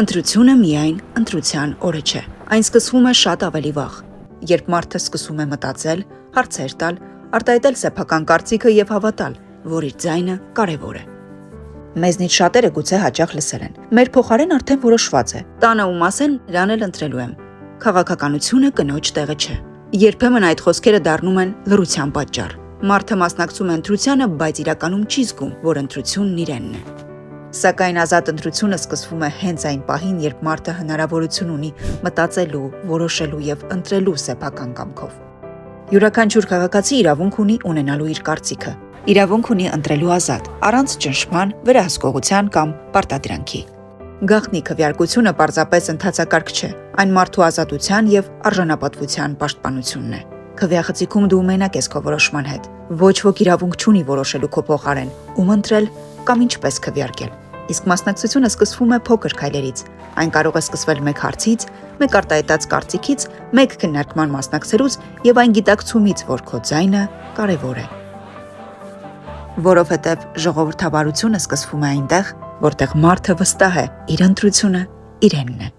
Ընտրությունը միայն ընտրության օրը չէ։ Այն սկսվում է շատ ավելի վաղ, երբ մարդը սկսում է մտածել, հարցեր տալ, արտահայտել սեփական կարծիքը եւ հավատալ, որ իր ձայնը կարեւոր է։ Մեզնից շատերը գուցե հաճախ լսել են. մեր փոխարեն արդեն որոշված է։ Տանը ում ասեն, նրան էլ ընտրելու եմ։ Քաղաքականությունը կնոջ տեղը չէ։ Երբեմն այդ խոսքերը դառնում են լռության պատճառ։ Մարդը մասնակցում է ընտրությանը, բայց իրականում չի զգում, որ ընտրությունն իրենն է։ Սակայն ազատ ընտրությունը սկսվում է հենց այն պահին, երբ մարդը հնարավորություն ունի մտածելու, որոշելու եւ ընտրելու սեփական կամքով։ Յուրաքանչյուր քաղաքացի իրավունք ունի ունենալու իր կարծիքը, իրավունք ունի ընտրելու ազատ, առանց ճնշման, վերահսկողության կամ պարտադրանքի։ Գաղտնի քվեարկությունը պարզապես ընթացակարգ չէ, այն մարդու ազատության եւ արժանապատվության պաշտպանությունն է։ Քվեախցիկում դու մենակ ես քո որոշման հետ։ Ոչ ոք իրավունք չունի որոշելու քո փոխարեն, ում ընտրել կամ ինչպես քվեարկել։ Իսկ մասնակցությունը սկսվում է փոքր քայլերից։ Այն կարող է սկսվել մեկ հարցից, մեկ արտահայտած կարծիքից, մեկ քննարկման մասնակցելուց եւ այն գիտակցումից, որ քո ձայնը կարեւոր է։ Որովհետեւ ժողովրդավարությունը սկսվում է այնտեղ, որտեղ մարդը վստահ է իր ընտրությունը իրենն է։